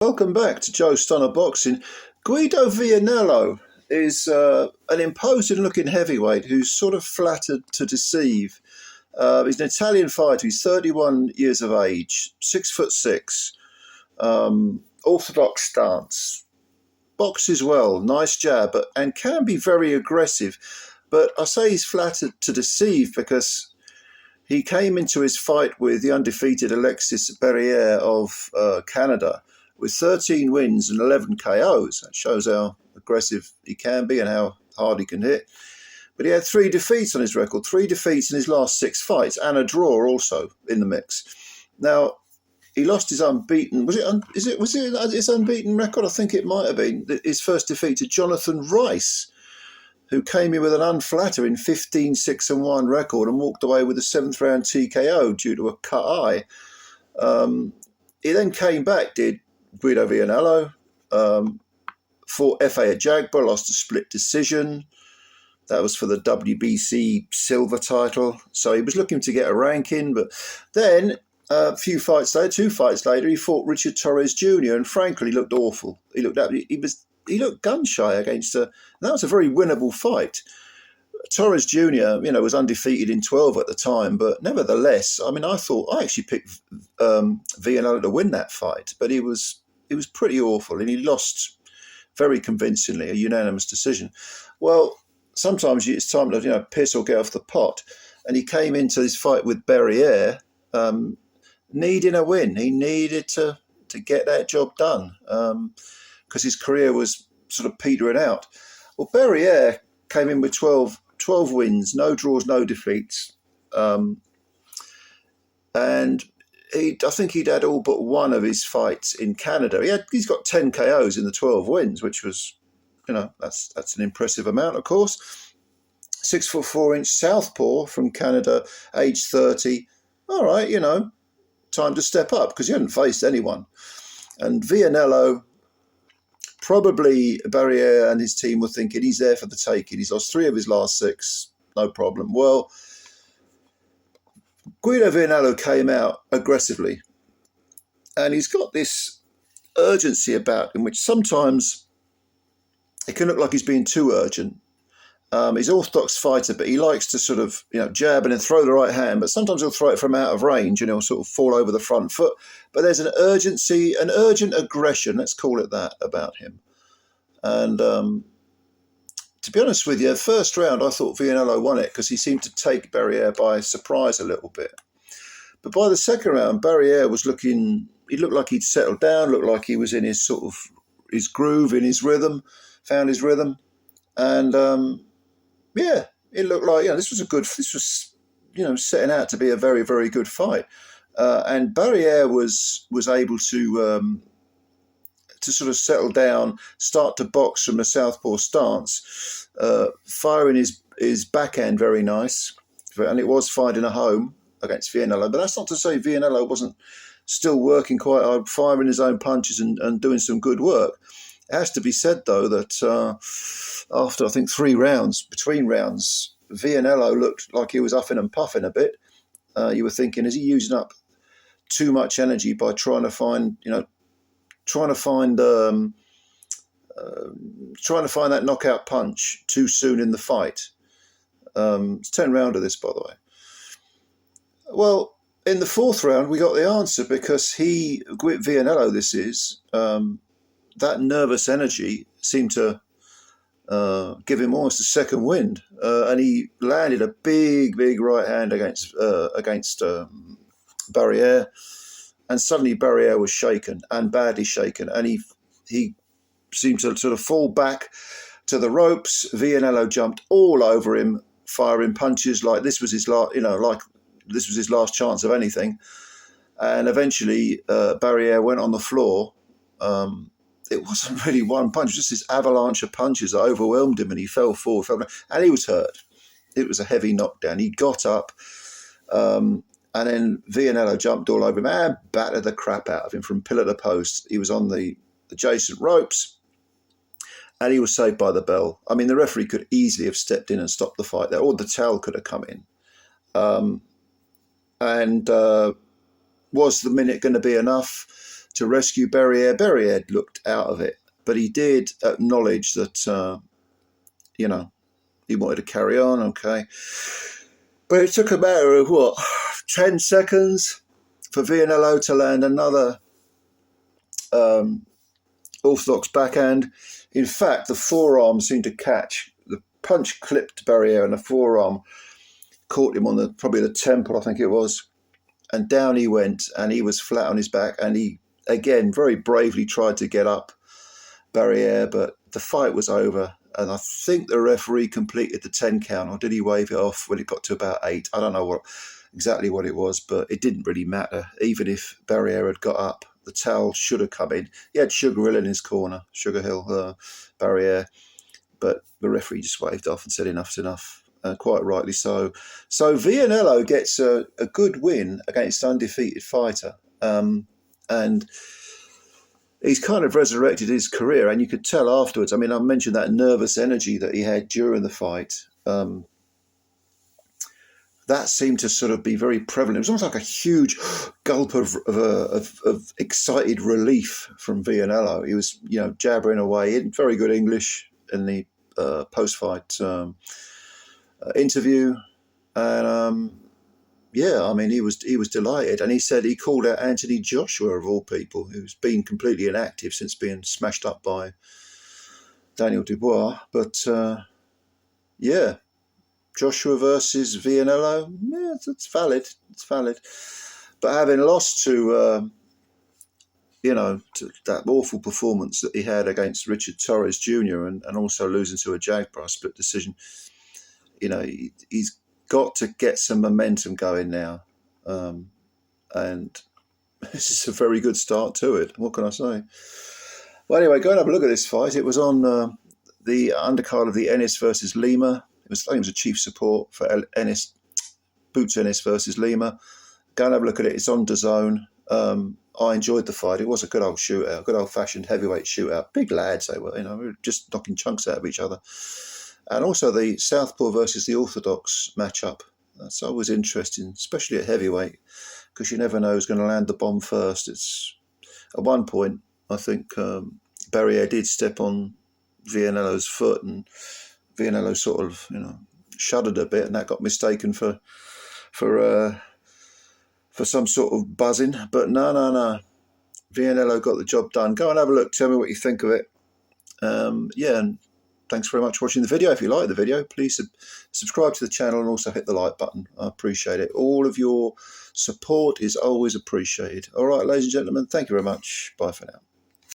Welcome back to Joe Stunner Boxing. Guido Vianello is an imposing-looking heavyweight who's sort of flattered to deceive. He's an Italian fighter. He's 31 years of age, 6'6", orthodox stance, boxes well, nice jab, and can be very aggressive. But I say he's flattered to deceive because he came into his fight with the undefeated Alexis Barriere of Canada with 13 wins and 11 KOs. That shows how aggressive he can be and how hard he can hit. But he had 3 defeats on his record, 3 defeats in his last 6 fights, and a draw also in the mix. Now, he lost his unbeaten, was it his unbeaten record? I think it might have been his first defeat to Jonathan Rice, who came in with an unflattering 15-6-1 record and walked away with a 7th round TKO due to a cut eye. He then came back, did Guido Vianello, fought FA at Jagborough, lost a split decision. That was for the WBC silver title. So he was looking to get a ranking. But then two fights later, he fought Richard Torres Jr. and frankly looked awful. He looked gun shy against that was a very winnable fight. Torres Jr., was undefeated in 12 at the time, but nevertheless, I actually picked Vianello to win that fight, but he was pretty awful, and he lost very convincingly, a unanimous decision. Well, sometimes it's time to piss or get off the pot, and he came into this fight with Barriere needing a win. He needed to get that job done because his career was sort of petering out. Well, Barriere came in with 12 wins, no draws, no defeats. And I think he'd had all but one of his fights in Canada. He's got 10 KOs in the 12 wins, which was, that's an impressive amount, of course. 6'4" southpaw from Canada, age 30. All right, time to step up because he hadn't faced anyone. And Vianello, probably Barriere and his team were thinking he's there for the taking. He's lost 3 of his last 6, no problem. Well, Guido Vianello came out aggressively, and he's got this urgency about him, which sometimes it can look like he's being too urgent. He's an orthodox fighter, but he likes to sort of jab and then throw the right hand, but sometimes he'll throw it from out of range and he'll sort of fall over the front foot. But there's an urgency, an urgent aggression, let's call it that, about him. And to be honest with you, first round I thought Vianello won it because he seemed to take Barriere by surprise a little bit. But by the second round, Barriere he looked like he'd settled down, looked like he was in his sort of his groove, in his rhythm, found his rhythm. And it looked like this was setting out to be a very, very good fight. And Barriere was able to sort of settle down, start to box from a southpaw stance, firing his backhand very nice, and it was finding a home against Vianello. But that's not to say Vianello wasn't still working quite hard, firing his own punches and doing some good work. It has to be said, though, that after, I think, 3 rounds, between rounds, Vianello looked like he was huffing and puffing a bit. You were thinking, is he using up too much energy by trying to find that knockout punch too soon in the fight? It's 10 round of this, by the way. Well, in the 4th round, we got the answer because Vianello, that nervous energy seemed to give him almost a second wind, and he landed a big right hand against Barriere, and suddenly Barriere was shaken and badly shaken, and he seemed to sort of fall back to the ropes. Vianello jumped all over him, firing punches like this was his last chance of anything, and eventually Barriere went on the floor. It wasn't really one punch, just this avalanche of punches that overwhelmed him, and he fell forward, and he was hurt. It was a heavy knockdown. He got up, and then Vianello jumped all over him and battered the crap out of him from pillar to post. He was on the adjacent ropes, and he was saved by the bell. I mean, the referee could easily have stepped in and stopped the fight there, or the towel could have come in. Was the minute going to be enough to rescue Barriere. Barriere looked out of it, but he did acknowledge that, you know, he wanted to carry on, okay. But it took a matter of, what, 10 seconds for Vianello to land another orthodox backhand. In fact, the forearm seemed to catch. The punch clipped Barriere and the forearm caught him on probably the temple, I think it was. And down he went, and he was flat on his back. And he, again, very bravely tried to get up Barriere, but the fight was over. And I think the referee completed the 10 count, or did he wave it off when it got to about 8? I don't know exactly what it was, but it didn't really matter. Even if Barriere had got up, the towel should have come in. He had Sugar Hill in his corner, Sugar Hill, Barriere, but the referee just waved off and said enough's enough. Quite rightly so. So Vianello gets a good win against an undefeated fighter, and he's kind of resurrected his career. And you could tell afterwards. I mean, I mentioned that nervous energy that he had during the fight. That seemed to sort of be very prevalent. It was almost like a huge gulp of excited relief from Vianello. He was, you know, jabbering away in very good English in the post-fight interview, and yeah, I mean, he was delighted, and he said he called out Anthony Joshua of all people, who's been completely inactive since being smashed up by Daniel Dubois. But yeah, Joshua versus Vianello, yeah, it's valid. It's valid. But having lost to you know, to that awful performance that he had against Richard Torres Jr. and also losing to a Jagbar split decision, you know, he's got to get some momentum going now. And this is a very good start to it. What can I say? Well, anyway, go and have a look at this fight. It was on the undercard of the Ennis versus Lima. I think it was a chief support for Ennis, Boots Ennis versus Lima. Go and have a look at it. It's on DAZN. I enjoyed the fight. It was a good old shootout, good old-fashioned heavyweight shootout. Big lads they were, you know, we were just knocking chunks out of each other. And also the Southpaw versus the Orthodox matchup. That's always interesting, especially at heavyweight, because you never know who's going to land the bomb first. It's at one point, I think Barriere did step on Vianello's foot, and Vianello sort of, you know, shuddered a bit, and that got mistaken for some sort of buzzing. But no. Vianello got the job done. Go and have a look. Tell me what you think of it. Yeah, and thanks very much for watching the video. If you like the video, please subscribe to the channel and also hit the like button. I appreciate it. All of your support is always appreciated. All right, ladies and gentlemen, thank you very much. Bye for now.